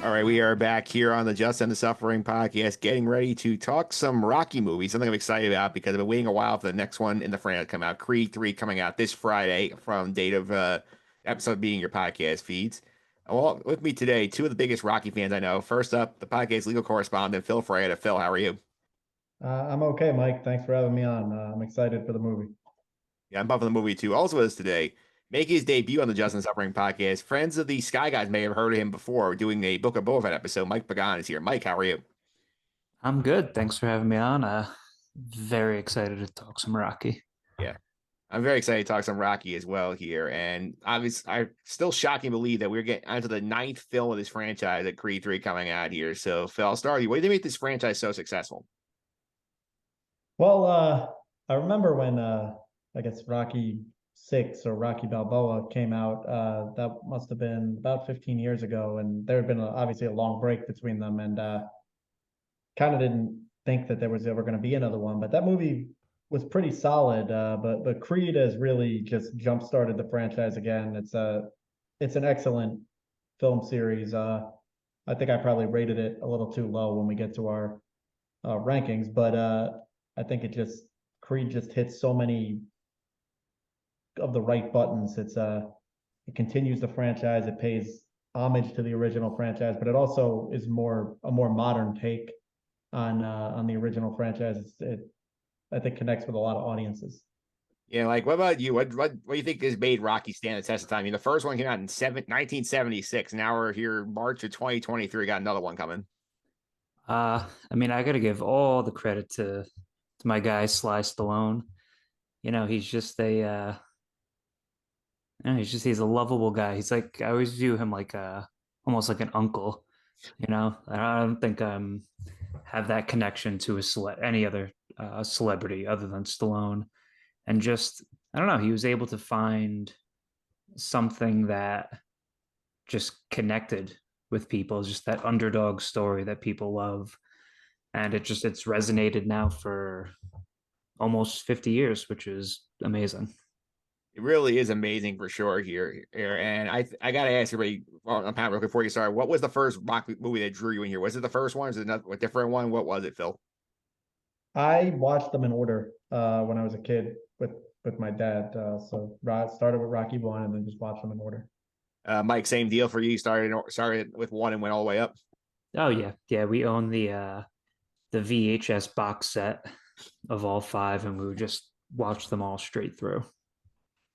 All right, we are back here on the Just and the Suffering podcast, getting ready to talk some Rocky movies. Something I'm excited about because I've been waiting a while for the next one in the franchise to come out. Creed 3 coming out this Friday from date of episode being your podcast feeds. Well, with me today, two of the biggest Rocky fans I know. First up, the podcast legal correspondent, Phil Fraietta. Phil, how are you? I'm okay, Mike. Thanks for having me on. I'm excited for the movie. Yeah, I'm buffing the movie too. Also with us today, making his debut on the Just and the Suffering podcast. Friends of the Sky Guys may have heard of him before doing a Book of Boba Fett episode. Mike Pagan is here. Mike, how are you? I'm good. Thanks for having me on. Very excited to talk some Rocky. Yeah. I'm very excited to talk some Rocky as well here. And obviously, I'm still shocking to believe that we're getting onto the ninth film of this franchise at Creed 3 coming out here. So, Phil, I'll start with you. What do you make this franchise so successful? Well, I remember when I guess Rocky Six or Rocky Balboa came out. That must have been about 15 years ago, and there had been obviously a long break between them, and kind of didn't think that there was ever going to be another one. But that movie was pretty solid. But Creed has really just jump started the franchise again. It's an excellent film series. I think I probably rated it a little too low when we get to our rankings, but I think Creed just hits so many of the right buttons. It continues the franchise. It pays homage to the original franchise, but it also is a more modern take on the original franchise. It I think connects with a lot of audiences. Yeah, like what about you? What do you think has made Rocky stand the test of time? I mean, the first one came out in 1976. Now we're here, March of 2023. Got another one coming. I got to give all the credit to my guy Sly Stallone. He's a lovable guy. He's like I always view him like almost like an uncle. I don't think have that connection to any other celebrity other than Stallone. And just I don't know, he was able to find something that just connected with people, just that underdog story that people love. And it's resonated now for almost 50 years, which is amazing. It really is amazing for sure here. And I gotta ask everybody, well, Pat, real quick before you start, what was the first Rocky movie that drew you in here? Was it the first one? Is it a different one? What was it, Phil? I watched them in order when I was a kid with my dad. Started with Rocky One and then just watched them in order. Mike, same deal for you. Started with one and went all the way up. Oh yeah, we own the VHS box set of all five, and we would just watch them all straight through.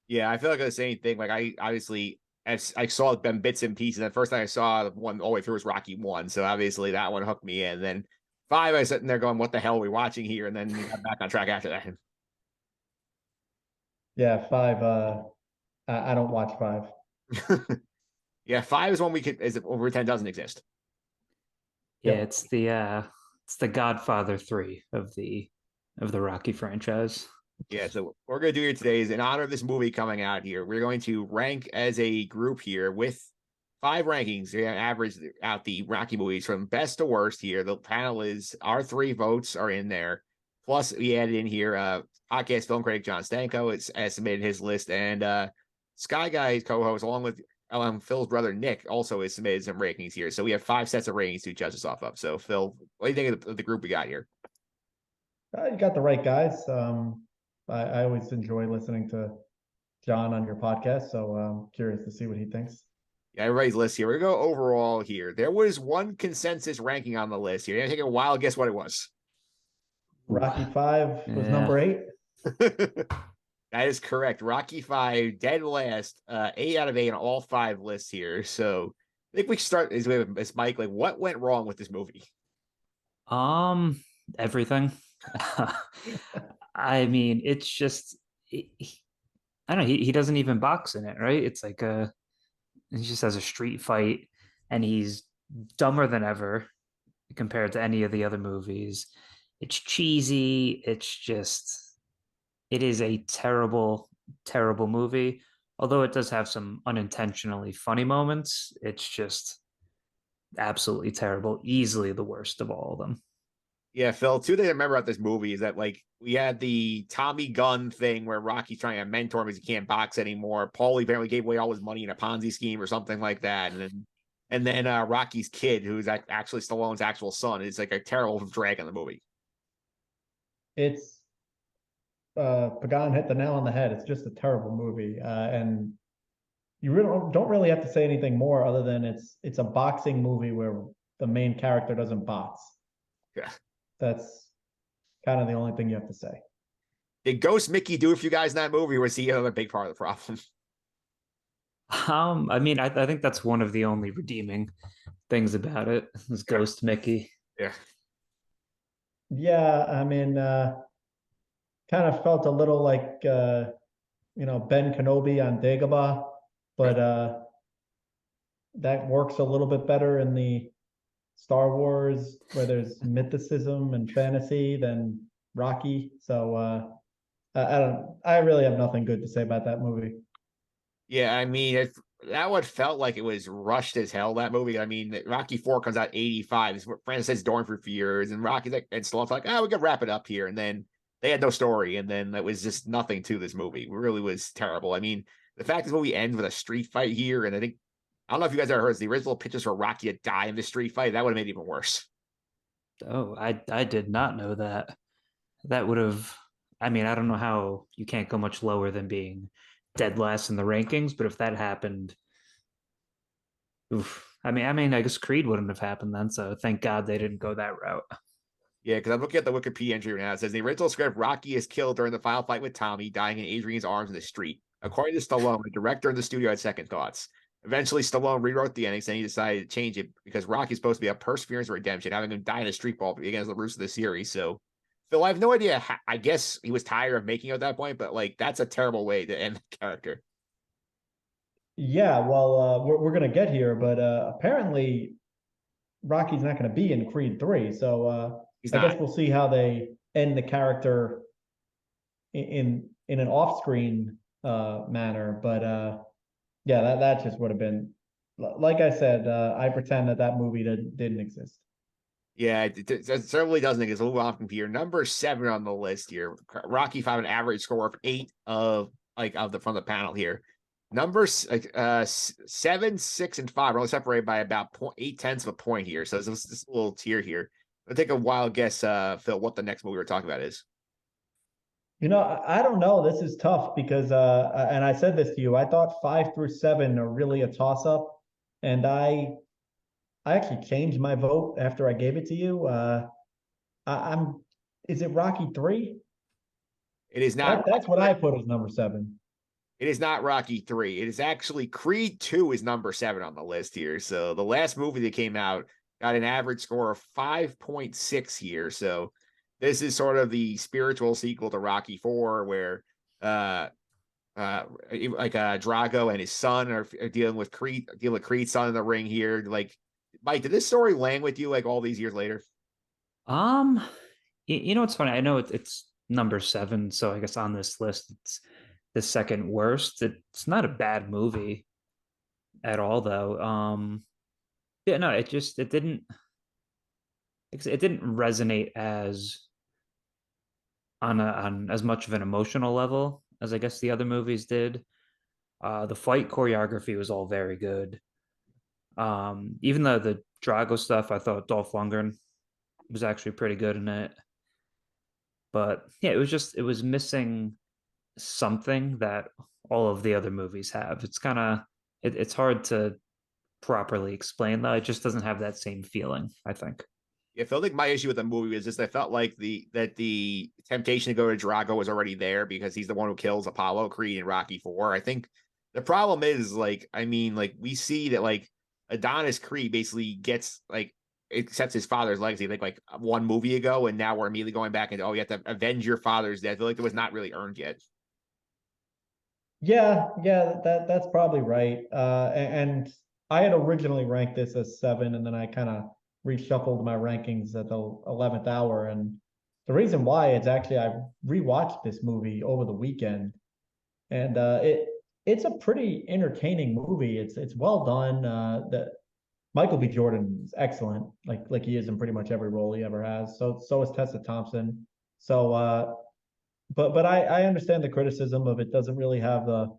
Yeah, I feel like the same thing. Like I obviously, as I saw them bits and pieces. The first time I saw one all the way through was Rocky One, so obviously that one hooked me in. And then five, I was sitting there going, "What the hell are we watching here?" And then we got back on track after that. Yeah, five. I don't watch five. Yeah, five is one we could is over 10 doesn't exist. Yeah, Yep. it's the Godfather 3 of the Rocky franchise. Yeah, so what we're gonna do here today is in honor of this movie coming out here, we're going to rank as a group here with five rankings. We're gonna average out the Rocky movies from best to worst here. The panel is our three votes are in there. Plus, we added in here podcast film critic John Stanko. It's estimated his list, and Sky Guy's co-host, along with Phil's brother Nick, also has submitted some rankings here. So we have five sets of ratings to judge us off of. So, Phil, what do you think of the group we got here? You got the right guys. I always enjoy listening to John on your podcast, so I'm curious to see what he thinks. Yeah, everybody's list here. We're gonna go overall here. There was one consensus ranking on the list here. It's gonna take a while to guess what it was. Ooh, Rocky Five was yeah. number eight. That is correct. Rocky Five, dead last, 8 out of 8 on all five lists here. So I think we should start as Mike. Like, what went wrong with this movie? Everything. I mean, it's just I don't know. He doesn't even box in it, right? It's like he just has a street fight, and he's dumber than ever compared to any of the other movies. It's cheesy. It is a terrible, terrible movie. Although it does have some unintentionally funny moments, it's just absolutely terrible. Easily the worst of all of them. Yeah, Phil, two things I remember about this movie is that like we had the Tommy Gunn thing where Rocky's trying to mentor him because he can't box anymore. Paulie apparently gave away all his money in a Ponzi scheme or something like that. And then And then Rocky's kid, who's actually Stallone's actual son, is like a terrible drag in the movie. It's Pagan hit the nail on the head. It's just a terrible movie, and you really don't really have to say anything more other than it's a boxing movie where the main character doesn't box. Yeah. That's kind of the only thing you have to say. Did Ghost Mickey do it for you guys in that movie, or was he another big part of the problem? I mean, I think that's one of the only redeeming things about it is Ghost Mickey. Yeah. Yeah, I mean, kind of felt a little like Ben Kenobi on Dagobah, but that works a little bit better in the Star Wars where there's mythicism and fantasy than Rocky. So I really have nothing good to say about that movie. Yeah, I mean, that one felt like it was rushed as hell. That movie. I mean, Rocky 4 comes out 85. It's what Francis says Dorn for years, and Rocky's like, and Stallone's like, we can wrap it up here. And then they had no story, and then it was just nothing to this movie. It really was terrible. I mean, the fact this movie ends with a street fight here, and I don't know if you guys ever heard the original pictures for Rocky to die in the street fight. That would have made it even worse. Oh, I did not know that. That would have. I mean, I don't know how you can't go much lower than being dead last in the rankings, but if that happened, oof. I guess Creed wouldn't have happened then. So thank God they didn't go that route. Yeah, because I'm looking at the Wikipedia entry right now. It says the original script: Rocky is killed during the final fight with Tommy, dying in Adrian's arms in the street. According to Stallone, the director and the studio had second thoughts. Eventually, Stallone rewrote the ending, saying he decided to change it because Rocky's supposed to be a perseverance of redemption, having him die in a street ball against the roots of the series. So, Phil, I have no idea. I guess he was tired of making it at that point, but like that's a terrible way to end the character. Yeah, well, we're gonna get here, but apparently Rocky's not gonna be in Creed 3, so He's I not. guess we'll see how they end the character in an off-screen manner. But yeah, that just would have been, like I said, I pretend that movie didn't exist. Yeah, it certainly doesn't. It's a little off computer. Number 7 on the list here. Rocky 5, an average score of 8 from the panel here. Numbers 7, 6, and 5 are only separated by about 0.8 of a point here. So it's this little tier here. I'll take a wild guess, Phil, what the next movie we're talking about is. I don't know. This is tough because and I said this to you. I thought 5 through 7 are really a toss-up, and I actually changed my vote after I gave it to you. I'm is it Rocky 3? It is not. That's what I put as number 7. It is not Rocky 3. It is actually Creed 2 is number 7 on the list here. So the last movie that came out got an average score of 5.6 here. So this is sort of the spiritual sequel to Rocky 4, where Drago and his son are dealing with Creed's son in the ring here. Like, Mike, did this story land with you like all these years later? Um, you know what's funny? I know it's number 7, so I guess on this list it's the second worst. It's not a bad movie at all, though. Yeah, no, it didn't resonate as on as much of an emotional level as I guess the other movies did. The fight choreography was all very good. Even though the Drago stuff, I thought Dolph Lundgren was actually pretty good in it. But yeah, it was missing something that all of the other movies have. It's hard to properly explain though. It just doesn't have that same feeling, I think. Yeah, I felt like my issue with the movie is just I felt like the temptation to go to Drago was already there because he's the one who kills Apollo Creed in Rocky 4. I think the problem is like we see that like Adonis Creed basically gets like accepts his father's legacy like one movie ago, and now we're immediately going back and you have to avenge your father's death. I feel like it was not really earned yet. Yeah, that's probably right. And I had originally ranked this as 7, and then I kind of reshuffled my rankings at the 11th hour. And the reason why is actually I rewatched this movie over the weekend, and it's a pretty entertaining movie. It's well done. The Michael B. Jordan is excellent, like he is in pretty much every role he ever has. So is Tessa Thompson. So but I understand the criticism of it doesn't really have the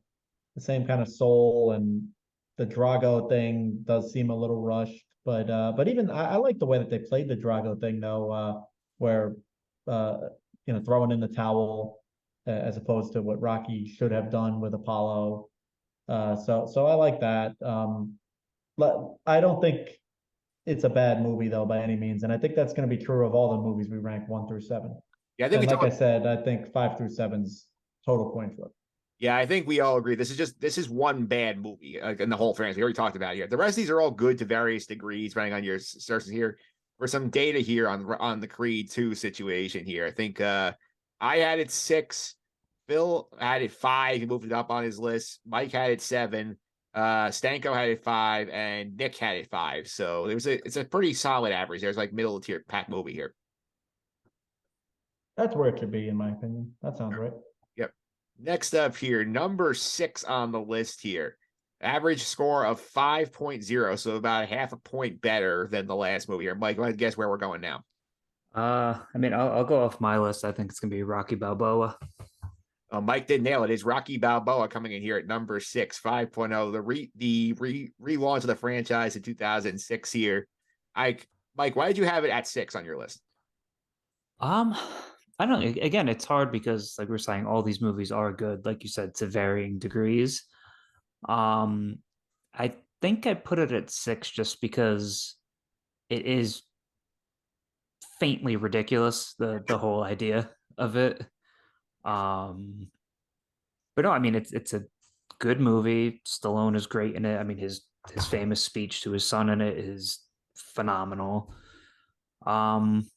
same kind of soul and the Drago thing does seem a little rushed, but even I like the way that they played the Drago thing though, where uh, throwing in the towel as opposed to what Rocky should have done with Apollo. So I like that. But I don't think it's a bad movie though by any means, and I think that's going to be true of all the movies we rank 1 through 7. Yeah, I think And we like I talked. said, I think 5 through 7's total coin flip. Yeah, I think we all agree. This is one bad movie in the whole franchise. We already talked about it here. The rest of these are all good to various degrees, depending on your sources here. For some data here on the Creed 2 situation here, I think I had it 6, Phil had it 5. He moved it up on his list. Mike had it 7. Stanko had it 5, and Nick had it 5. So it's a pretty solid average. There's like middle of tier pack movie here. That's where it should be, in my opinion. That sounds right. Yep. Next up here, number 6 on the list here. Average score of 5.0, so about a half a point better than the last movie here. Mike, want to guess where we're going now? I mean, I'll go off my list. I think it's gonna be Rocky Balboa. Mike did nail it. It's Rocky Balboa coming in here at number 6, 5.0. The relaunch of the franchise in 2006 here. Mike, why did you have it at 6 on your list? I don't know. Again, it's hard because, like we're saying, all these movies are good, like you said, to varying degrees. Um, I think I put it at 6 just because it is faintly ridiculous, the whole idea of it. Um, but no, I mean it's a good movie. Stallone is great in it. I mean his famous speech to his son in it is phenomenal. Um,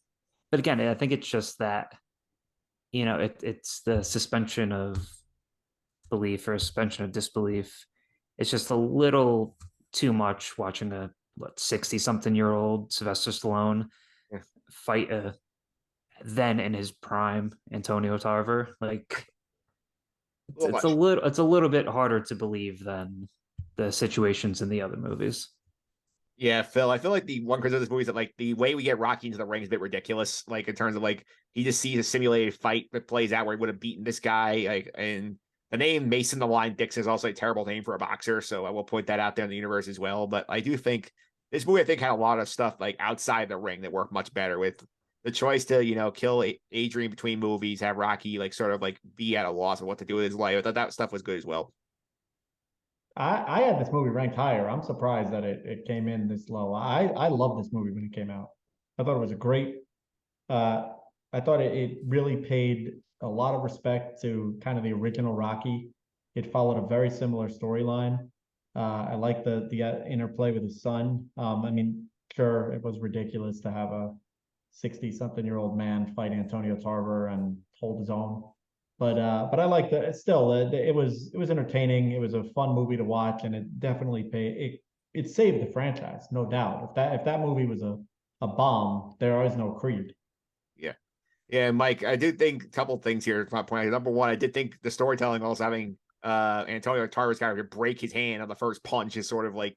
but again, I think it's just that it's the suspension of belief or suspension of disbelief. It's just a little too much watching a 60 something year old Sylvester Stallone Yeah. fight a then in his prime Antonio Tarver. Like A little much. it's a little bit harder to believe than the situations in the other movies. Yeah, Phil, I feel like the one criticism of this movie is that like the way we get Rocky into the ring is a bit ridiculous. Like in terms of like he just sees a simulated fight that plays out where he would have beaten this guy. Like, and the name Mason the Line Dixon is also a terrible name for a boxer, so I will point that out there in the universe as well. But I do think this movie, I think, had a lot of stuff like outside the ring that worked much better with the choice to kill Adrian between movies, have Rocky like sort of like be at a loss of what to do with his life. I thought that stuff was good as well. I had this movie ranked higher. I'm surprised that it came in this low. I love this movie when it came out. I thought it was a great. Uh, I thought it really paid a lot of respect to kind of the original Rocky. It followed a very similar storyline. I like the interplay with his son. I mean, sure, it was ridiculous to have a 60-something-year-old man fight Antonio Tarver and hold his own. But I like the still it was entertaining. It was a fun movie to watch, and it definitely it saved the franchise, no doubt. If that movie was a bomb, there is no Creed. Yeah. Yeah, Mike, I do think a couple things here. My point. Number one, I did think the storytelling also having Antonio Tarver's character break his hand on the first punch is sort of like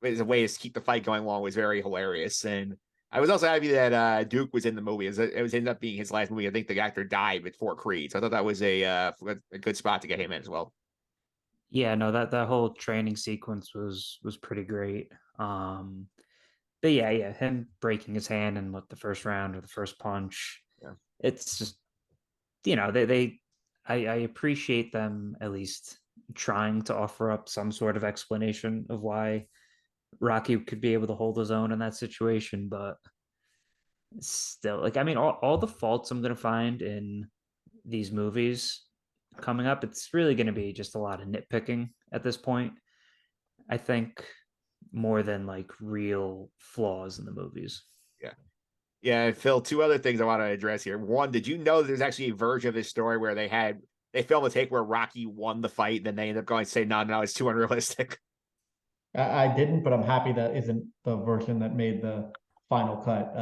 as a way to keep the fight going along was very hilarious. And I was also happy that Duke was in the movie. It was ended up being his last movie. I think the actor died before Creed, so I thought that was a good spot to get him in as well. Yeah, no, that whole training sequence was pretty great. But yeah, him breaking his hand in what the first round or the first punch. Yeah. It's just I appreciate them at least trying to offer up some sort of explanation of why Rocky could be able to hold his own in that situation, but still, like I mean, all the faults I'm gonna find in these movies coming up, it's really gonna be just a lot of nitpicking at this point. I think more than like real flaws in the movies. Yeah. Yeah, Phil, two other things I want to address here. One, did you know there's actually a version of this story where they filmed a take where Rocky won the fight, and then they ended up going to say, no, it's too unrealistic. I didn't, but I'm happy that isn't the version that made the final cut.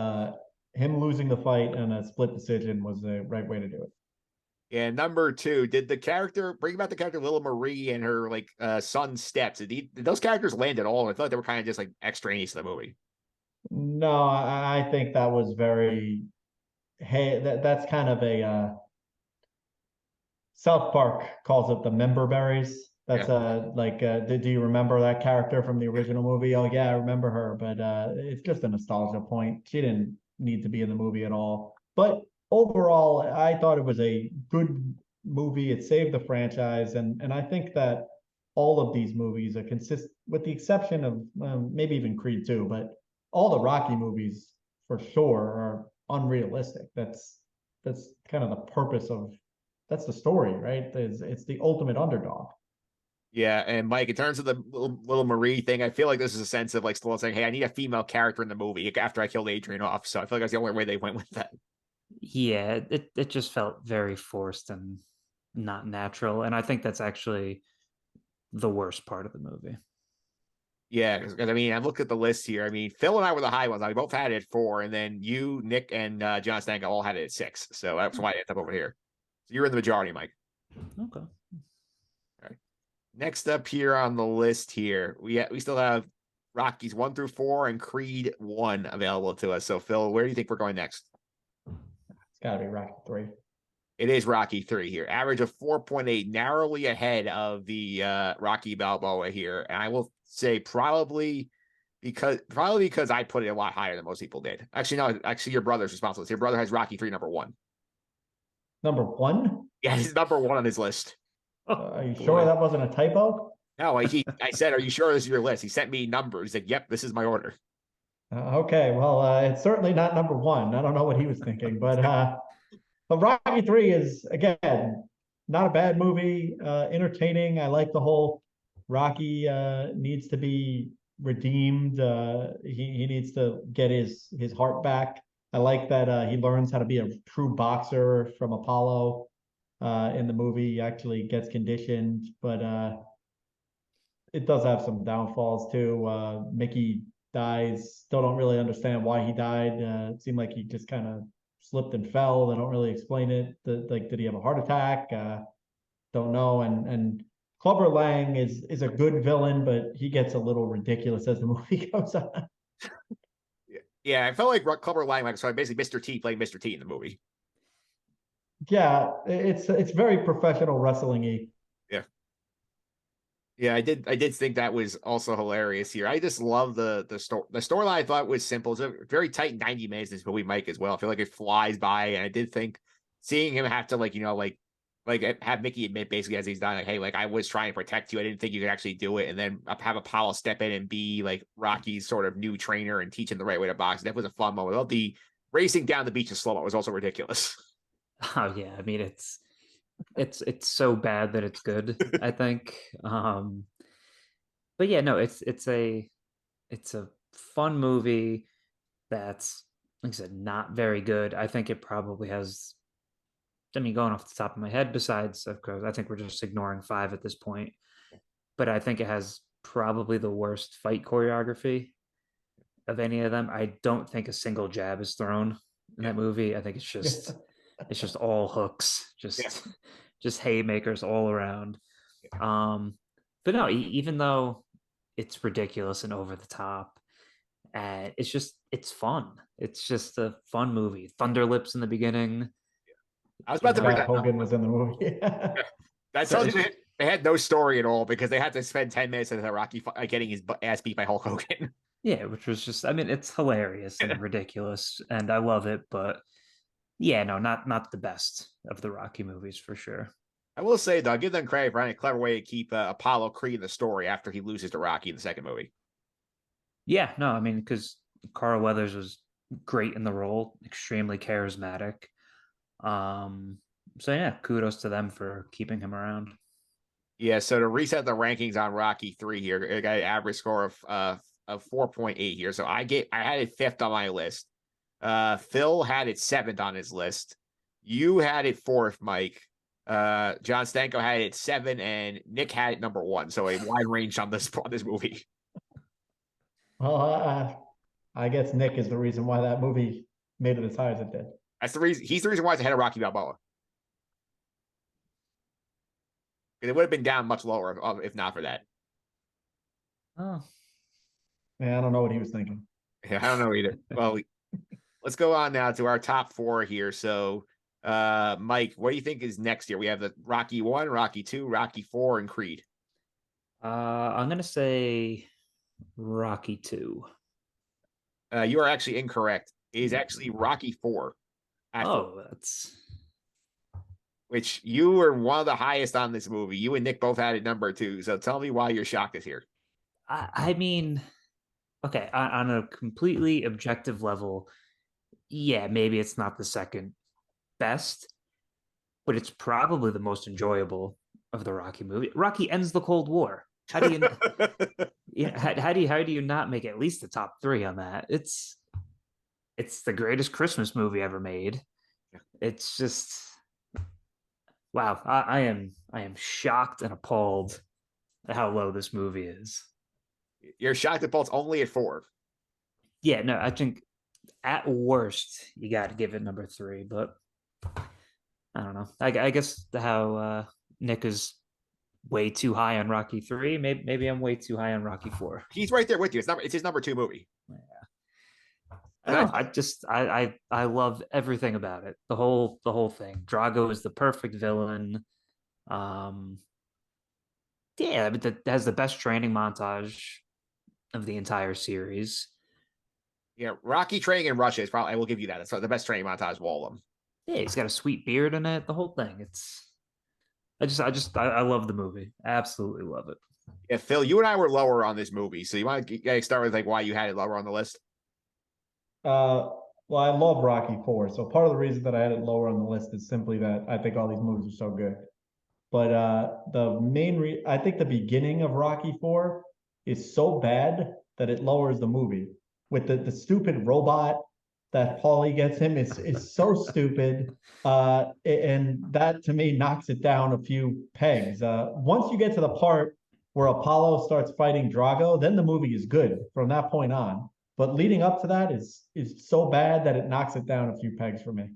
Him losing the fight in a split decision was the right way to do it. And number two, did the character bring about the character Little Marie and her like son Steps? Did those characters land at all? I thought they were kind of just like extraneous to the movie. No, I think that was very. Hey, that's kind of a South Park calls it the member berries. That's do you remember that character from the original movie? Oh yeah, I remember her, but it's just a nostalgia point. She didn't need to be in the movie at all. But overall, I thought it was a good movie. It saved the franchise, and I think that all of these movies are consist, with the exception of maybe even Creed 2, but all the Rocky movies for sure are unrealistic. That's kind of the purpose of that's the story, right? It's the ultimate underdog. Yeah, and Mike, in terms of the little Marie thing, I feel like this is a sense of like Stallone saying, "Hey, I need a female character in the movie." After I killed Adrian off, so I feel like that's the only way they went with that. Yeah, it just felt very forced and not natural, and I think that's actually the worst part of the movie. Yeah, because I mean, I looked at the list here. I mean, Phil and I were the high ones. We both had it at 4, and then you, Nick, and John Stanko all had it at 6. So that's why I ended up over here. So you're in the majority, Mike. Okay. All right. Next up here on the list here, we still have Rockies 1 through 4 and Creed 1 available to us. So Phil, where do you think we're going next? It's got to be Rocky 3. It is Rocky 3 here. Average of 4.8, narrowly ahead of the Rocky Balboa here. And I will say probably because I put it a lot higher than most people did. Actually, no, actually your brother's responsible. Your brother has Rocky 3 number 1. Number 1? Yeah, he's number 1 on his list. Are you sure that wasn't a typo? No, I said, are you sure this is your list? He sent me numbers. He said, yep, this is my order. Okay, well, it's certainly not number 1. I don't know what he was thinking, but Rocky 3 is, again, not a bad movie, entertaining. I like the whole Rocky needs to be redeemed. He needs to get his heart back. I like that he learns how to be a true boxer from Apollo in the movie. He actually gets conditioned, but it does have some downfalls too. Mickey dies. Still don't really understand why he died. It seemed like he just kind of slipped and fell. They don't really explain it. Like, did he have a heart attack? Don't know. And Clubber Lang is a good villain, but he gets a little ridiculous as the movie goes on. Yeah, I felt like Clubber Lang, like, so basically Mr. T playing Mr. T in the movie. Yeah, it's very professional wrestling-y. Yeah. Yeah, I did think that was also hilarious here. I just love the storyline. I thought was simple. It's a very tight 90 minutes. This movie, Mike, as well. I feel like it flies by, and I did think seeing him have to have Mickey admit basically as he's done, like, hey, like I was trying to protect you. I didn't think you could actually do it, and then have Apollo step in and be like Rocky's sort of new trainer and teach him the right way to box. That was a fun moment. Well, the racing down the beach in slow-mo was also ridiculous. Oh yeah, I mean it's so bad that it's good, I think. But yeah, no, it's a fun movie that's, like I said, not very good. I think it probably has, I mean, going off the top of my head, besides, of course, I think we're just ignoring 5 at this point, but I think it has probably the worst fight choreography of any of them. I don't think a single jab is thrown in that movie. I think it's just all hooks, just haymakers all around. But no, even though it's ridiculous and over the top, it's fun. It's just a fun movie. Thunder Lips in the beginning. I was about to bring that Hogan was in the movie. That tells you they had no story at all because they had to spend 10 minutes of the Rocky getting his ass beat by Hulk Hogan. Yeah, which was just, I mean, it's hilarious and ridiculous, and I love it, but yeah, no, not the best of the Rocky movies for sure. I will say, though, I'll give them credit for finding a clever way to keep Apollo Creed in the story after he loses to Rocky in the second movie. Yeah, no, I mean, because Carl Weathers was great in the role, extremely charismatic. So yeah, kudos to them for keeping him around. Yeah, so to reset the rankings on Rocky 3 here, I got an average score of 4.8 here. So I had it 5th on my list. Phil had it 7th on his list. You had it 4th, Mike. John Stanko had it 7, and Nick had it number 1. So a wide range on this movie. Well, I guess Nick is the reason why that movie made it as high as it did. That's the reason. He's the reason why it's ahead of Rocky Balboa. It would have been down much lower if not for that. Oh, Man, I don't know what he was thinking. Yeah, I don't know either. Well, let's go on now to our top 4 here. So, Mike, what do you think is next here? We have the Rocky 1, Rocky 2, Rocky 4, and Creed. I'm gonna say Rocky 2. You are actually incorrect. It is actually Rocky 4 at 4, Oh, that's which you were one of the highest on this movie. You and Nick both had it number 2. So tell me why you're shocked this here. I mean, okay, on a completely objective level, yeah, maybe it's not the second best, but it's probably the most enjoyable of the Rocky movie. Rocky ends the Cold War. How do you yeah, how do you not make at least the top 3 on that? It's the greatest Christmas movie ever made. It's just wow. I am shocked and appalled at how low this movie is. You're shocked that Bolt's only at 4. Yeah, no, I think at worst you got to give it number 3, but I don't know. I guess how Nick is way too high on Rocky 3. Maybe I'm way too high on Rocky 4. He's right there with you. It's his number 2 movie. Yeah. I love everything about it. The whole thing. Drago is the perfect villain. Um, yeah, but that has the best training montage of the entire series. Yeah, Rocky training in Russia is probably, I will give you that. It's the best training montage of all of them. Yeah, he's got a sweet beard in it. The whole thing. I love the movie. Absolutely love it. Yeah, Phil, you and I were lower on this movie. So you want to start with like why you had it lower on the list? Well, I love Rocky 4. So part of the reason that I had it lower on the list is simply that I think all these movies are so good. But the main I think the beginning of Rocky 4 is so bad that it lowers the movie. With the stupid robot that Paulie gets him is so stupid. And that to me knocks it down a few pegs. Once you get to the part where Apollo starts fighting Drago, then the movie is good from that point on. But leading up to that is so bad that it knocks it down a few pegs for me.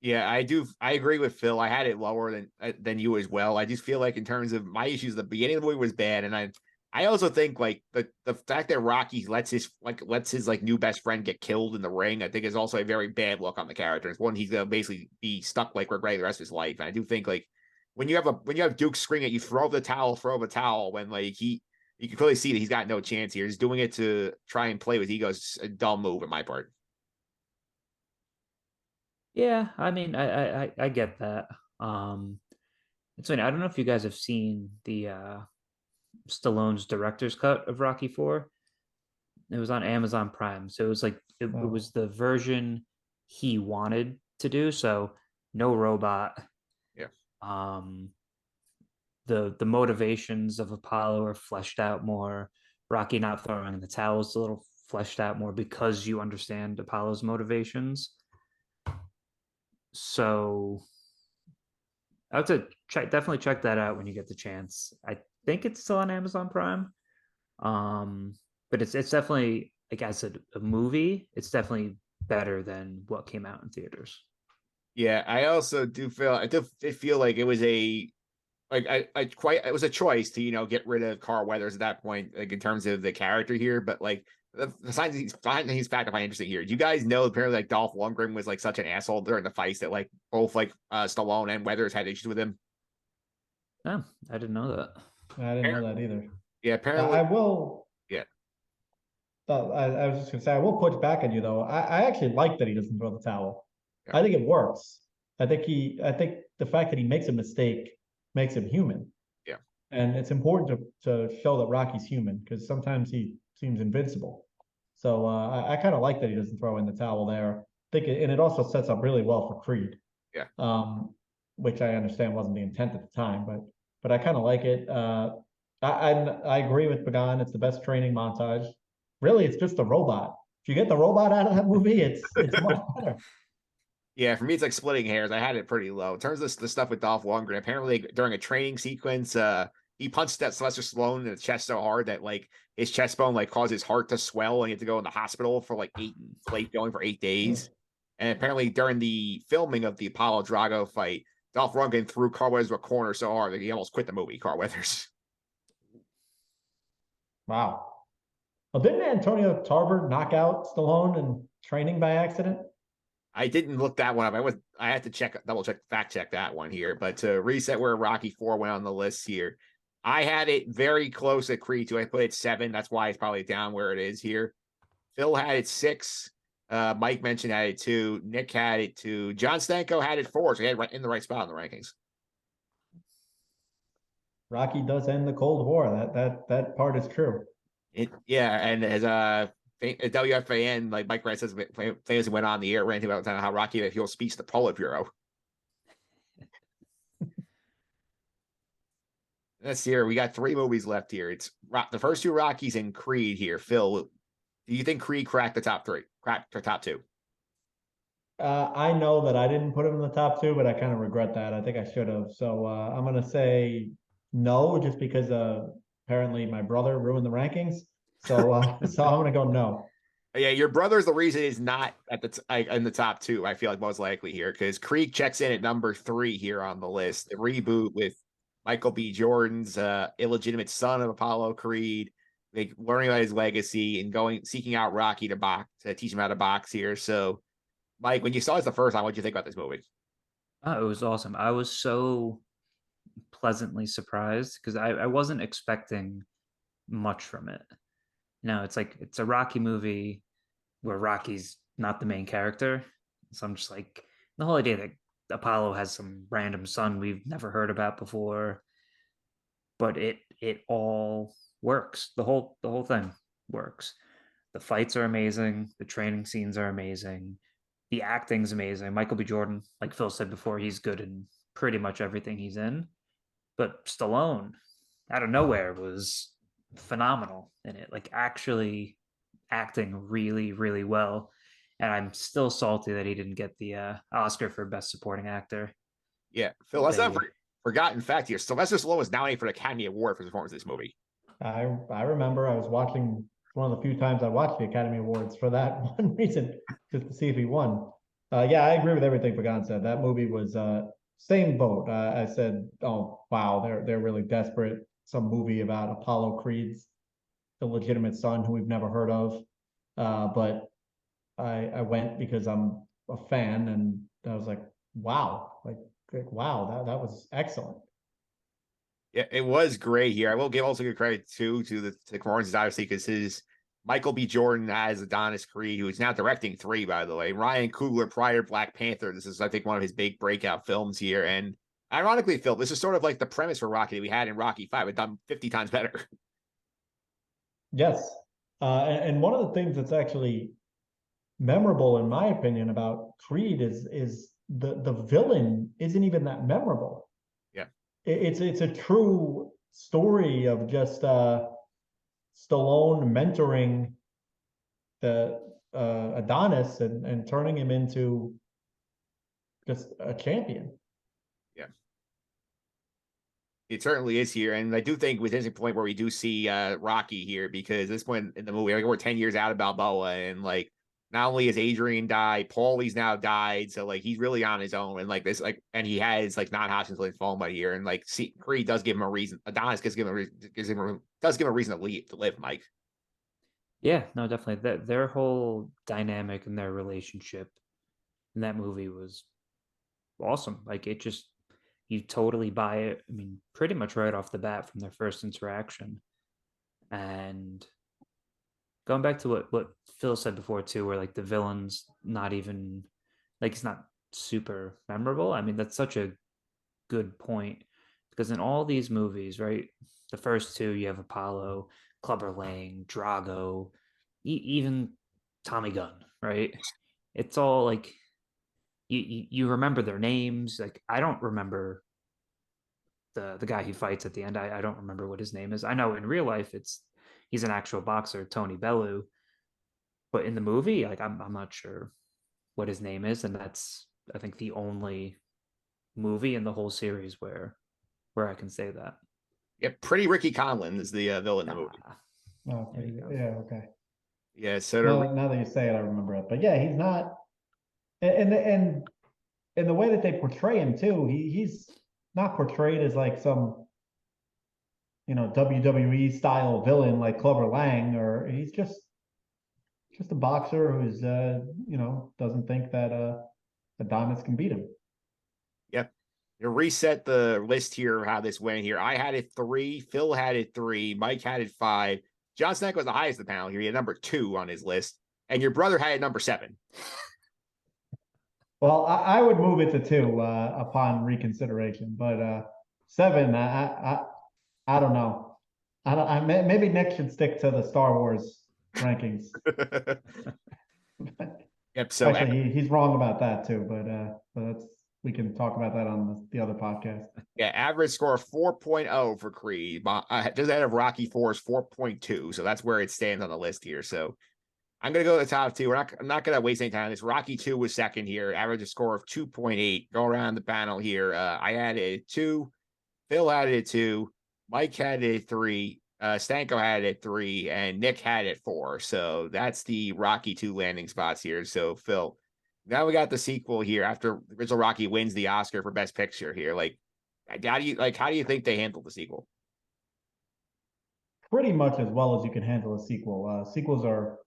Yeah, I do. I agree with Phil. I had it lower than you as well. I just feel like in terms of my issues, the beginning of the movie was bad, and I also think like the fact that Rocky lets his like new best friend get killed in the ring, I think is also a very bad look on the character. It's one he's gonna basically be stuck like regretting the rest of his life. And I do think like when you have Duke screaming at you, throw the towel when like you can clearly see that he's got no chance here. He's doing it to try and play with ego. It's a dumb move on my part. Yeah, I mean, I get that. It's funny. I don't know if you guys have seen the Stallone's director's cut of Rocky 4. It was on Amazon Prime, so it was like it was the version he wanted to do. So no robot. Yeah. The motivations of Apollo are fleshed out more. Rocky not throwing in the towel is a little fleshed out more because you understand Apollo's motivations. So I have to definitely check that out when you get the chance. I think it's still on Amazon Prime. But it's definitely, like I said, a movie. It's definitely better than what came out in theaters. Yeah, I also do feel like it was a it was a choice to get rid of Carl Weathers at that point, like in terms of the character here. But like the signs he's fact I find interesting here. Do you guys know apparently like Dolph Lundgren was like such an asshole during the fights that like both like Stallone and Weathers had issues with him? Oh, I didn't know that. I didn't know that either. Yeah, apparently. I will. Yeah. I was just gonna say I will push back on you though. I actually like that he doesn't throw the towel. Yeah. I think it works. I think the fact that he makes a mistake makes him human. Yeah. And it's important to show that Rocky's human because sometimes he seems invincible. So I kind of like that he doesn't throw in the towel there. And it also sets up really well for Creed. Yeah. Which I understand wasn't the intent at the time, but I kind of like it. I agree with Pagan. It's the best training montage. Really, it's just the robot. If you get the robot out of that movie, it's much better. Yeah, for me, it's like splitting hairs. I had it pretty low. In terms of the stuff with Dolph Lundgren, apparently during a training sequence, he punched that Sylvester Stallone in the chest so hard that like his chest bone like caused his heart to swell and he had to go in the hospital for like going for 8 days. And apparently during the filming of the Apollo Drago fight, Dolph Lundgren threw Carl Weathers to a corner so hard that he almost quit the movie, Carl Weathers. Wow. Well, didn't Antonio Tarver knock out Stallone in training by accident? I didn't look that one up. I had to fact check that one here. But to reset where Rocky 4 went on the list here, I had it very close at Creed 2. I put it 7. That's why it's probably down where it is here. Phil had it 6. Mike mentioned had it 2. Nick had it 2. John Stanko had it 4. So he had it in the right spot in the rankings. Rocky does end the Cold War. That part is true. And as WFAN, like Mike Grant says, famously went on the air ranting about how Rocky he'll speaks the Politburo. Let's see here. We got 3 movies left here. It's the first 2 Rockies and Creed here. Phil, do you think Creed cracked the top 3? Cracked the top 2? I know that I didn't put him in the top 2, but I kind of regret that. I think I should have. So I'm gonna say no, just because apparently my brother ruined the rankings. So so I'm gonna go no. Yeah, your brother's the reason he's not at in the top 2. I feel like most likely here because Creed checks in at number 3 here on the list. The reboot with Michael B. Jordan's illegitimate son of Apollo Creed, like learning about his legacy and seeking out Rocky to teach him how to box here. So, Mike, when you saw this the first time, what did you think about this movie? Oh, it was awesome. I was so pleasantly surprised because I wasn't expecting much from it. It's like it's a Rocky movie where Rocky's not the main character. So I'm just like the whole idea that Apollo has some random son we've never heard about before, but it all works. The whole thing works. The fights are amazing. The training scenes are amazing. The acting's amazing. Michael B. Jordan, like Phil said before, he's good in pretty much everything he's in. But Stallone, out of nowhere, was phenomenal in it. Like actually acting really, really well. And I'm still salty that he didn't get the Oscar for Best Supporting Actor. Yeah, Phil, let's not forgotten fact here. Sylvester Stallone was nominated for the Academy Award for his performance in this movie. I remember I was watching one of the few times I watched the Academy Awards for that one reason, just to see if he won. Yeah, I agree with everything Pagan said. That movie was same boat. I said, oh wow, they're really desperate. Some movie about Apollo Creed's illegitimate son who we've never heard of. But I went because I'm a fan, and I was like, wow, wow, that was excellent. Yeah, it was great here. I will give also good credit too to the performances, obviously, because his Michael B. Jordan as Adonis Creed, who is now directing 3, by the way. Ryan Coogler prior Black Panther. This is, I think, one of his big breakout films here. And ironically, Phil, this is sort of like the premise for Rocky that we had in Rocky 5, but done 50 times better. Yes. And one of the things that's actually memorable, in my opinion, about Creed is the villain isn't even that memorable. Yeah. It's a true story of just Stallone mentoring the Adonis and turning him into just a champion. Yeah. It certainly is here. And I do think with this point where we do see Rocky here, because this point in the movie, like we're 10 years out of Balboa, and like not only has Adrian died, Paulie's now died. So like he's really on his own. And like this, like, and he has like non-Hodgkin's lymphoma here. And like Creed does give him a reason. Adonis does give him a reason to live, Mike. Yeah, no, definitely. Their whole dynamic and their relationship in that movie was awesome. Like it just you totally buy it. I mean, pretty much right off the bat from their first interaction. And going back to what Phil said before too, where like the villain's not even like he's not super memorable. I mean, that's such a good point because in all these movies, right, the first 2 you have Apollo, Clubber Lang, Drago, even Tommy Gunn, right? It's all like you remember their names. Like I don't remember the guy he fights at the end. I don't remember what his name is. I know in real life he's an actual boxer, Tony Bellew, but in the movie, like I'm not sure what his name is, and that's I think the only movie in the whole series where I can say that. Yeah, Pretty Ricky Conlon is the villain in the movie. Oh, yeah, okay. Yeah, so now that you say it, I remember it. But yeah, he's not, and the way that they portray him too, he's not portrayed as like some WWE style villain like Clubber Lang, or he's just a boxer who's doesn't think that Adonis can beat him. Yep. To reset the list here of how this went here. I had it 3, Phil had it 3, Mike had it 5. John Snack was the highest of the panel here. He had number 2 on his list, and your brother had it number 7. Well, I would move it to 2 upon reconsideration, but 7, I don't know. Maybe Nick should stick to the Star Wars rankings. Yep. So actually, he's wrong about that too, but that's we can talk about that on the other podcast. Yeah, average score of 4.0 for Creed. Just ahead of Rocky 4's 4.2. So that's where it stands on the list here. So I'm gonna go to the top 2. I'm not gonna waste any time on this. Rocky 2 was second here, average a score of 2.8. Go around the panel here. I had it at 2, Phil had it at 2, Mike had it at 3, Stanko had it at 3, and Nick had it at 4. So that's the Rocky 2 landing spots here. So Phil, now we got the sequel here after original Rocky wins the Oscar for Best Picture here. How do you think they handled the sequel? Pretty much as well as you can handle a sequel. Sequels are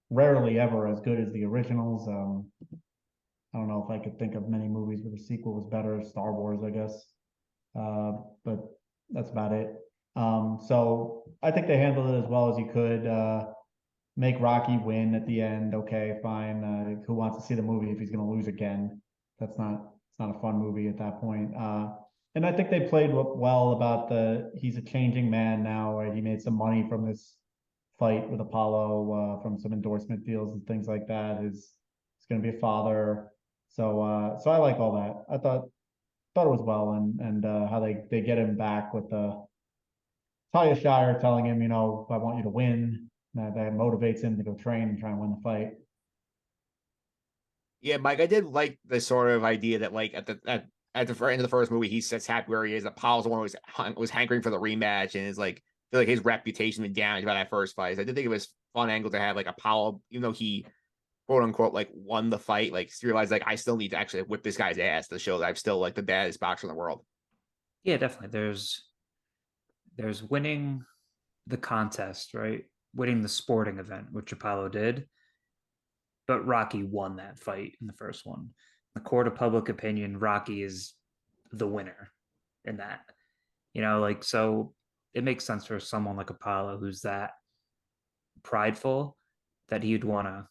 rarely ever as good as the originals. I don't know if I could think of many movies where the sequel was better. Star Wars, I guess, but that's about it. So I think they handled it as well as you could. Make Rocky win at the end. Okay, fine. Who wants to see the movie if he's going to lose again? It's not a fun movie at that point. And I think they played well about he's a changing man now. Right? He made some money from this fight with Apollo, from some endorsement deals and things like that. He's going to be a father. So I like all that. I thought it was well, and how they get him back with Talia Shire telling him, I want you to win. That motivates him to go train and try and win the fight. Yeah, Mike, I did like the sort of idea that like at the end of the first movie, he sits happy where he is. Apollo's the one who was hankering for the rematch, and is like feel like his reputation been damaged by that first fight. So I did think it was fun angle to have like Apollo, even though he quote unquote like won the fight, like realized like I still need to actually whip this guy's ass to show that I'm still like the baddest boxer in the world. Yeah, definitely. There's winning the contest, right? Winning the sporting event, which Apollo did, but Rocky won that fight in the first one. The court of public opinion, Rocky is the winner in that. So it makes sense for someone like Apollo who's that prideful that he'd want to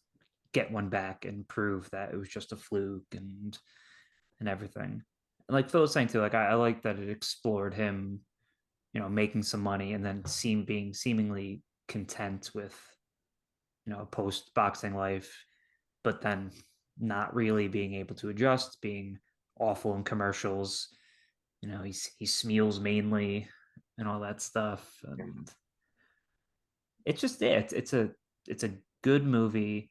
get one back and prove that it was just a fluke and everything. And like Phil was saying too, like I like that it explored him, making some money and then being seemingly content with, post boxing life, but then not really being able to adjust, being awful in commercials. He smeals mainly and all that stuff. And it's just it's a good movie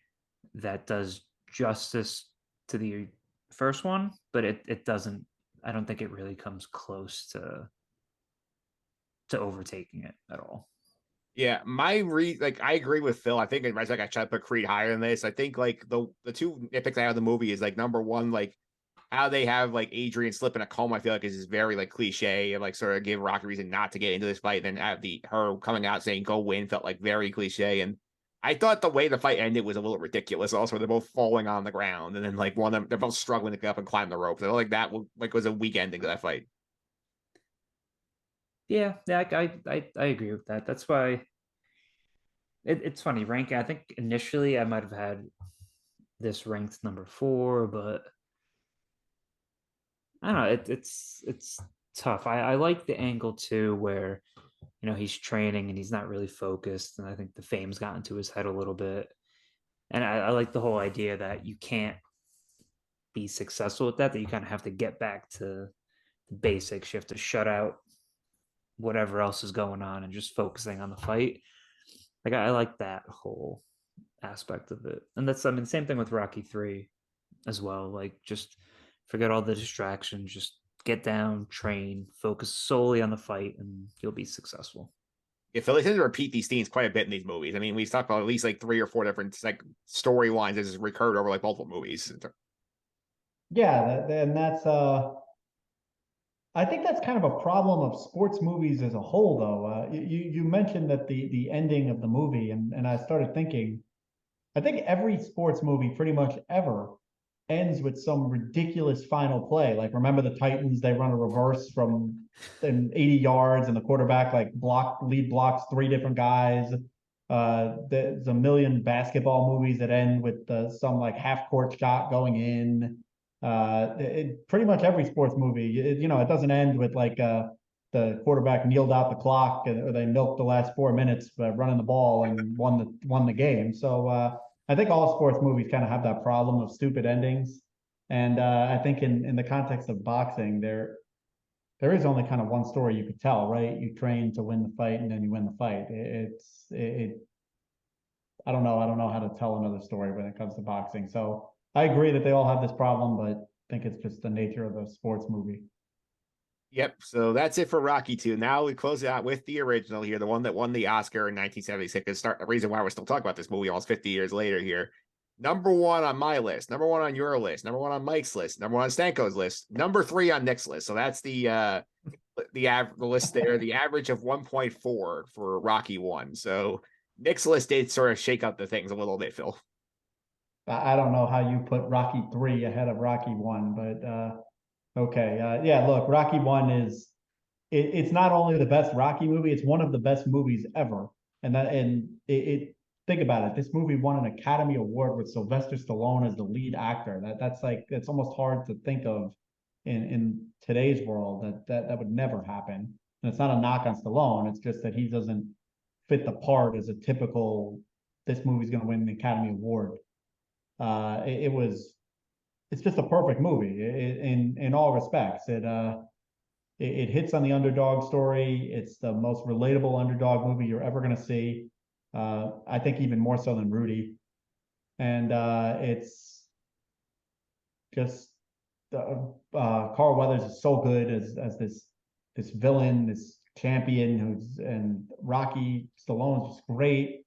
that does justice to the first one, but it doesn't. I don't think it really comes close to overtaking it at all. Yeah, I agree with Phil. I think I try to put Creed higher than this. I think like the two nitpicks I have of the movie is like number one, like how they have like Adrian slip in a coma. I feel like is very like cliche and like sort of give Rocky a reason not to get into this fight. Then have her coming out saying go win felt like very cliche. And I thought the way the fight ended was a little ridiculous. Also, they're both falling on the ground, and then like one of them they're both struggling to get up and climb the ropes. I felt like that was a weak ending to that fight. Yeah, I agree with that. That's why it's funny ranking. I think initially I might have had this ranked number 4, but I don't know. It's tough. I like the angle too, where he's training and he's not really focused, and I think the fame's gotten to his head a little bit. And I like the whole idea that you can't be successful with that. That you kind of have to get back to the basics. You have to shut out whatever else is going on and just focusing on the fight. Like I like that whole aspect of it. And that's same thing with Rocky 3 as well. Like just forget all the distractions, just get down, train, focus solely on the fight, and you'll be successful. Yeah, Philly tends to repeat these themes quite a bit in these movies. I mean, we've talked about at least like 3 or 4 different like storylines that just recurred over like multiple movies. Yeah, and that's I think that's kind of a problem of sports movies as a whole, though. You mentioned that the ending of the movie, and I started thinking, I think every sports movie pretty much ever ends with some ridiculous final play. Like, remember the Titans, they run a reverse from 80 yards and the quarterback like lead blocks three different guys. There's a million basketball movies that end with some like half court shot going in. Pretty much every sports movie, it doesn't end with like the quarterback kneeled out the clock or they milked the last 4 minutes by running the ball and won the game. So I think all sports movies kind of have that problem of stupid endings. And I think in the context of boxing, there is only kind of one story you could tell, right? You train to win the fight and then you win the fight. I don't know. I don't know how to tell another story when it comes to boxing. So I agree that they all have this problem, but I think it's just the nature of the sports movie. Yep. So that's it for Rocky 2. Now we close it out with the original here, the one that won the Oscar in 1976. The reason why we're still talking about this movie almost 50 years later here. Number one on my list, number one on your list, number one on Mike's list, number one on Stanko's list, number three on Nick's list. So that's the list there, the average of 1.4 for Rocky 1. So Nick's list did sort of shake up the things a little bit, Phil. I don't know how you put Rocky 3 ahead of Rocky 1, but okay. Yeah, look, Rocky 1 it's not only the best Rocky movie, it's one of the best movies ever. And think about it. This movie won an Academy Award with Sylvester Stallone as the lead actor. It's almost hard to think of in today's world that would never happen. And it's not a knock on Stallone. It's just that he doesn't fit the part as a typical, this movie's going to win the Academy Award. It's just a perfect movie in all respects. It hits on the underdog story. It's the most relatable underdog movie you're ever going to see. I think even more so than Rudy. And it's just Carl Weathers is so good as this villain, this champion and Rocky Stallone's just great.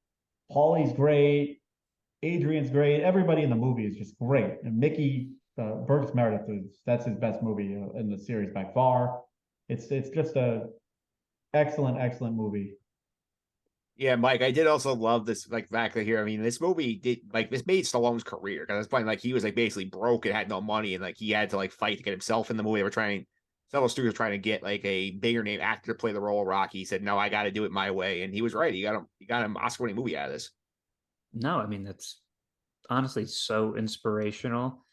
Paulie's great. Adrian's great. Everybody in the movie is just great. And Mickey Burgess Meredith that's his best movie in the series by far. It's just a excellent movie. Yeah, Mike, I did also love this like back here. I mean, this movie this made Stallone's career because at this point, like he was like basically broke and had no money, and like he had to like fight to get himself in the movie. They were several studios trying to get like a bigger name actor to play the role of Rocky. He said, "No, I got to do it my way," and he was right. He got him Oscar-winning movie out of this. No, I mean that's honestly so inspirational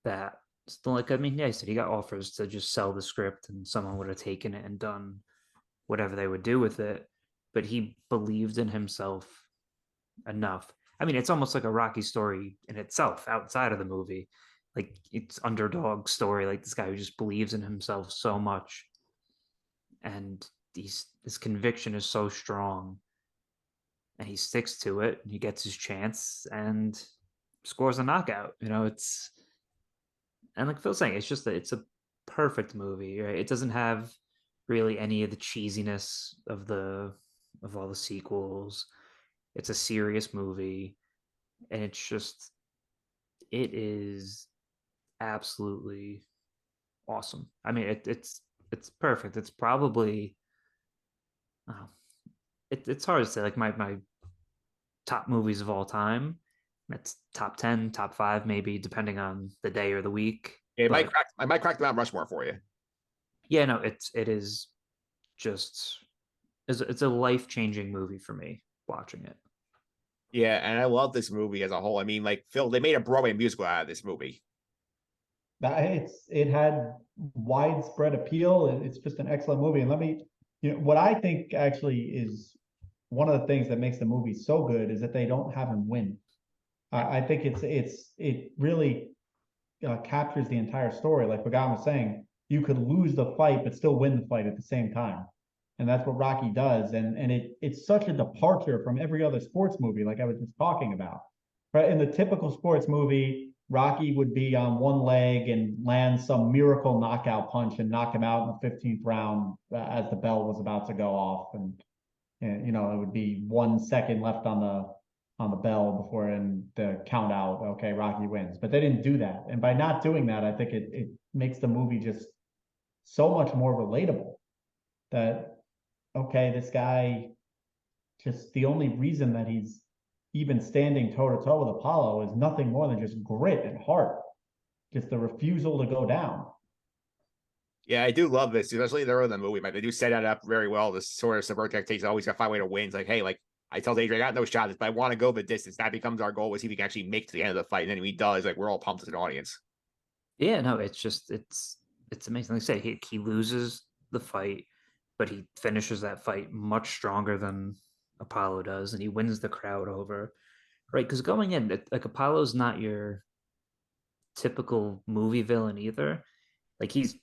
that still like I mean, yeah, I said he got offers to just sell the script and someone would have taken it and done whatever they would do with it, but he believed in himself enough. I mean, it's almost like a Rocky story in itself outside of the movie. Like it's underdog story, like this guy who just believes in himself so much. And his conviction is so strong. And he sticks to it and he gets his chance and scores a knockout. It's and like Phil's saying, it's just that it's a perfect movie, right? It doesn't have really any of the cheesiness of all the sequels. It's a serious movie, and it is absolutely awesome. I mean, it's perfect. It's probably it's hard to say. Like my top movies of all time. It's top 10, top 5, maybe depending on the day or the week. Yeah, I might crack the Mount Rushmore for you. Yeah, no, it is just it's a life-changing movie for me watching it. Yeah, and I love this movie as a whole. I mean, like Phil, they made a Broadway musical out of this movie. It had widespread appeal. It's just an excellent movie. And what I think actually is one of the things that makes the movie so good is that they don't have him win. I think it really captures the entire story. Like Pagan was saying, you could lose the fight but still win the fight at the same time, and that's what Rocky does. And it's such a departure from every other sports movie, like I was just talking about. Right, in the typical sports movie, Rocky would be on one leg and land some miracle knockout punch and knock him out in the 15th round as the bell was about to go off, and it would be 1 second left on the bell before and the count out. Okay, Rocky wins. But they didn't do that. And by not doing that, I think it makes the movie just so much more relatable that, okay, this guy, just the only reason that he's even standing toe to toe with Apollo is nothing more than just grit and heart. just the refusal to go down. Yeah, I do love this, especially the early in the movie. But they do set it up very well. This sort of subvert tactics always got to find a way to win. It's like, hey, like I tell Adrian, I got no shot at this, but I want to go the distance. That becomes our goal. Was see if we can actually make to the end of the fight. And then when he does, like we're all pumped as an audience. Yeah, no, it's amazing. Like I say, he loses the fight, but he finishes that fight much stronger than Apollo does, and he wins the crowd over. Right? Because going in, like Apollo's not your typical movie villain either. Like he's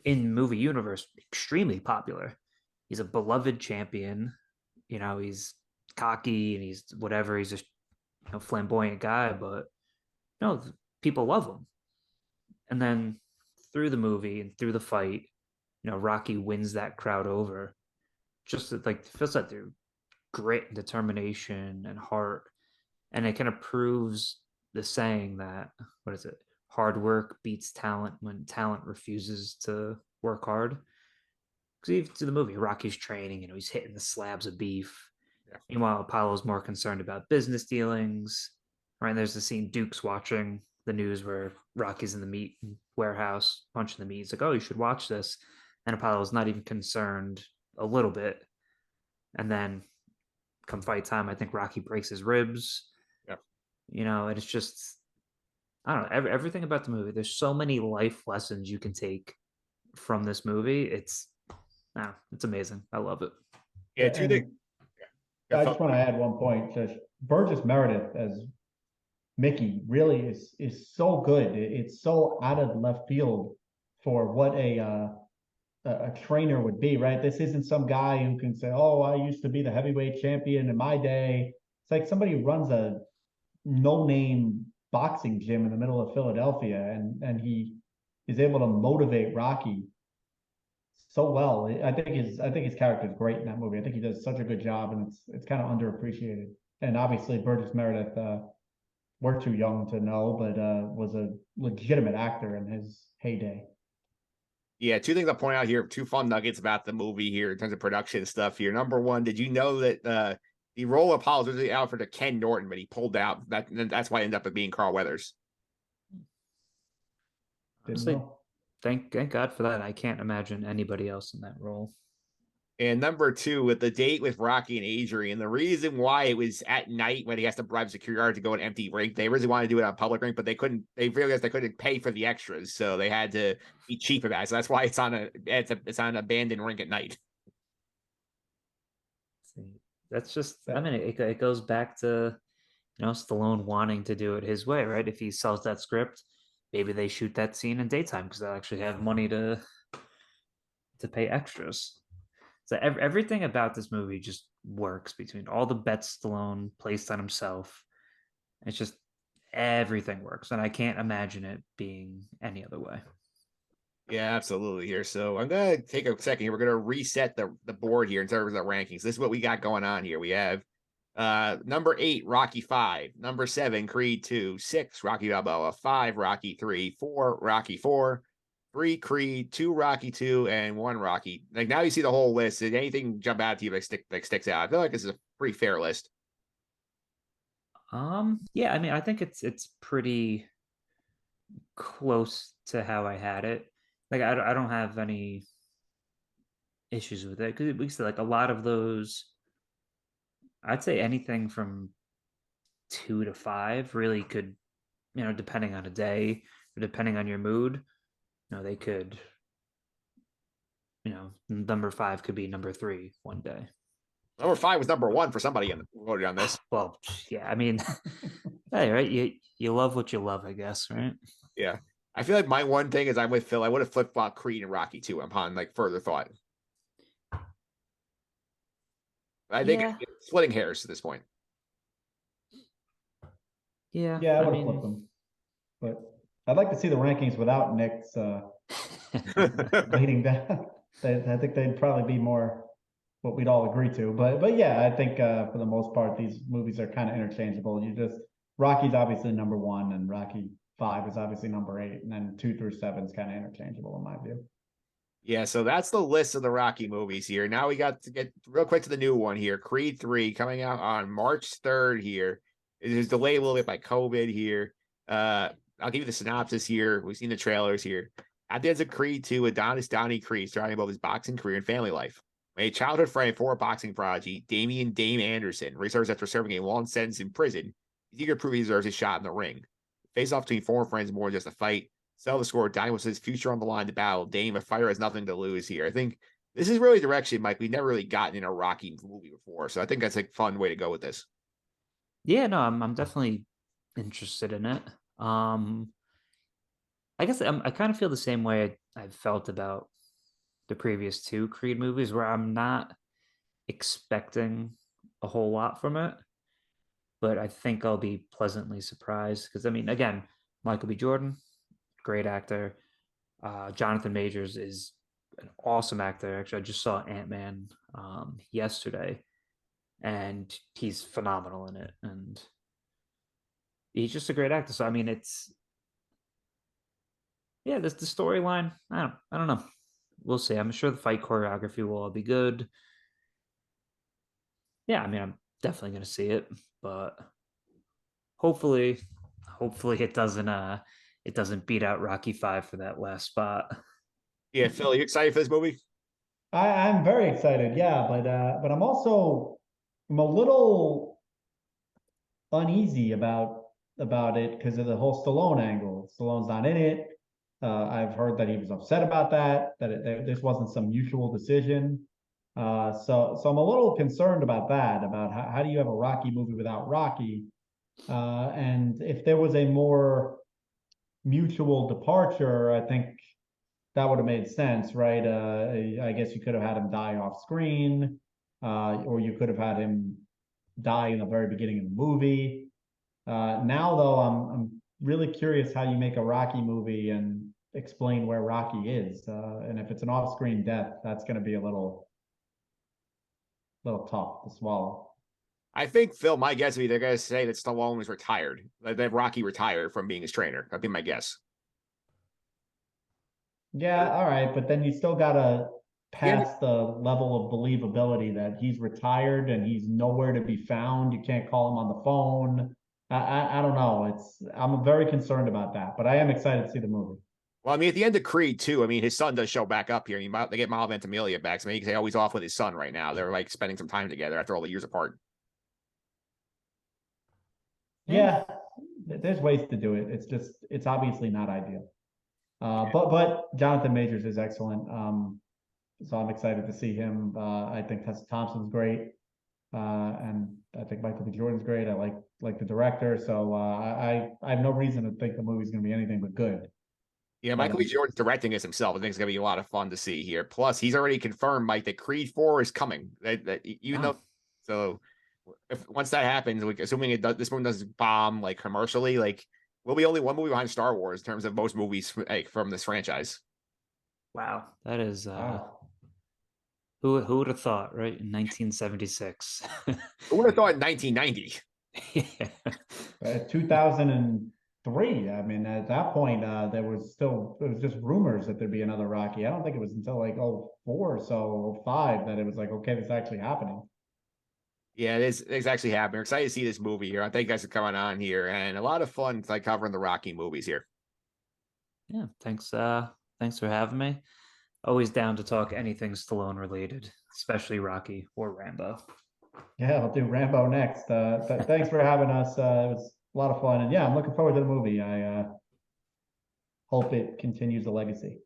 in movie universe extremely popular. He's a beloved champion. You know, he's cocky and he's whatever. He's just flamboyant guy, but no, people love him. And then through the movie and through the fight, Rocky wins that crowd over. Just like feels like through grit and determination and heart, and it kind of proves the saying that what is it? Hard work beats talent when talent refuses to work hard. Because even to the movie, Rocky's training, he's hitting the slabs of beef. Yeah. Meanwhile, Apollo's more concerned about business dealings. Right? And there's the scene Duke's watching the news where Rocky's in the meat warehouse punching the meat. He's like, "Oh, you should watch this." And Apollo's not even concerned a little bit. And then come fight time, I think Rocky breaks his ribs. Yeah. And it's just, I don't know, everything about the movie. There's so many life lessons you can take from this movie. It's amazing. I love it. Yeah, I just want to add one point. Burgess Meredith as Mickey really is so good. It's so out of left field for what a trainer would be, right? This isn't some guy who can say, "Oh, I used to be the heavyweight champion in my day." It's like somebody who runs a no-name boxing gym in the middle of Philadelphia, and he is able to motivate Rocky so well. I think his character is great in that movie. I think he does such a good job, and it's kind of underappreciated. And obviously, Burgess Meredith, we're too young to know, but was a legitimate actor in his heyday. Yeah, two things I'll point out here, two fun nuggets about the movie here in terms of production stuff here. Number one, did you know that the role of Apollo was originally offered to Ken Norton, but he pulled out. That's why it ended up being Carl Weathers. Honestly, thank God for that. I can't imagine anybody else in that role. And number two, with the date with Rocky and Adrian, the reason why it was at night when he has to bribe security guard to go an empty rink, they really wanted to do it on public rink, but they couldn't. They realized they couldn't pay for the extras, so they had to be cheap about it. So that's why it's on an abandoned rink at night. That's just, I mean, it goes back to Stallone wanting to do it his way, right? If he sells that script, maybe they shoot that scene in daytime because they'll actually have money to pay extras. So everything about this movie just works between all the bets Stallone placed on himself. It's just everything works, and I can't imagine it being any other way. Yeah, absolutely here. So I'm gonna take a second here. We're gonna reset the board here in terms of the rankings. This is what we got going on here. We have number 8, Rocky 5, number 7, Creed 2, 6, Rocky Balboa, 5, Rocky 3, 4, Rocky 4, 3 Creed, 2 Rocky 2, and 1 Rocky. Like now you see the whole list. Did anything jump out to you that sticks out? I feel like this is a pretty fair list. Yeah, I mean, I think it's pretty close to how I had it. Like I don't have any issues with it because we said like a lot of those. I'd say anything from 2 to 5 really could, depending on a day or depending on your mood, they could, number 5 could be number 3 one day. Number 5 was number 1 for somebody voted on this. Well, yeah, I mean, hey, right? You love what you love, I guess, right? Yeah. I feel like my one thing is I'm with Phil. I would have flip-flopped Creed and Rocky 2 upon like further thought. I think splitting hairs to this point. Yeah. Yeah, I would have flipped them. But I'd like to see the rankings without Nick's leading down. I think they'd probably be more what we'd all agree to. But yeah, I think for the most part, these movies are kind of interchangeable. Rocky's obviously number 1, and Rocky 5 is obviously number 8, and then 2 through 7 is kind of interchangeable in my view. Yeah, so that's the list of the Rocky movies here. Now we got to get real quick to the new one here, Creed 3, coming out on March 3rd here. It is delayed a little bit by COVID here. I'll give you the synopsis here. We've seen the trailers here. At the end of Creed 2, Adonis Donnie Creed starting about his boxing career and family life. When a childhood friend and former boxing prodigy, Damian Dame Anderson, returns after serving a long sentence in prison. He's eager to prove he deserves a shot in the ring. Face off between former friends more than just a fight. Sell the score. Donnie was his future on the line to battle. Dame, a fighter, has nothing to lose here. I think this is really direction, Mike. We've never really gotten in a Rocky movie before. So I think that's a fun way to go with this. Yeah, no, I'm definitely interested in it. I guess I kind of feel the same way I've felt about the previous two Creed movies, where I'm not expecting a whole lot from it, but I think I'll be pleasantly surprised. Because I mean, again, Michael B. Jordan, great actor. Jonathan Majors is an awesome actor. Actually, I just saw Ant-Man yesterday, and he's phenomenal in it. And he's just a great actor. So I mean, it's yeah, this the storyline. I don't know. We'll see. I'm sure the fight choreography will all be good. Yeah, I mean, I'm definitely gonna see it, but hopefully, hopefully it doesn't beat out Rocky 5 for that last spot. Yeah, Phil, you excited for this movie? I'm very excited, yeah, but I'm a little uneasy about it because of the whole Stallone angle. Stallone's not in it. I've heard that he was upset about that this wasn't some mutual decision. So I'm a little concerned about that, about how do you have a Rocky movie without Rocky? And if there was a more mutual departure, I think that would have made sense, right? I guess you could have had him die off screen, or you could have had him die in the very beginning of the movie. Now, though, I'm really curious how you make a Rocky movie and explain where Rocky is. And if it's an off-screen death, that's going to be a little tough to swallow. I think, Phil, my guess would be they're going to say that Stallone was retired, that Rocky retired from being his trainer. That'd be my guess. Yeah, all right, but then you still gotta Yeah, pass the level of believability that he's retired and he's nowhere to be found. You can't call him on the phone. I don't know. I'm very concerned about that, but I am excited to see the movie. well, I mean, at the end of Creed 2, I mean, his son does show back up here. They get Miles Ventimiglia back. So maybe you can say, oh, he's off with his son right now. They're like spending some time together after all the years apart. Yeah. Yeah, there's ways to do it. It's obviously not ideal. But Jonathan Majors is excellent. So I'm excited to see him. I think Tessa Thompson's great. And I think Michael B. Jordan's great. I like the director. So I have no reason to think the movie's gonna be anything but good. Yeah, But Michael B. Jordan's directing this himself. I think it's going to be a lot of fun to see here. Plus, he's already confirmed, Mike, that Creed 4 is coming. That even though, so if once that happens, assuming it does, this one doesn't bomb like commercially, like we'll be only one movie behind Star Wars in terms of most movies like, from this franchise. Wow, that is wow. who would have thought, right? In 1976. Who would have thought in 1990? Yeah. 2003. I mean, at that point, it was just rumors that there'd be another Rocky. I don't think it was until like oh 04 or so, oh 05 that it was like, okay, this is actually happening. Yeah, it's actually happening. We're excited to see this movie here. I thank you guys for coming on here and a lot of fun like covering the Rocky movies here. Yeah, thanks for having me. Always down to talk anything Stallone related, especially Rocky or Rambo. Yeah, I'll do Rambo next. Thanks for having us. It was a lot of fun, and yeah, I'm looking forward to the movie. I hope it continues the legacy.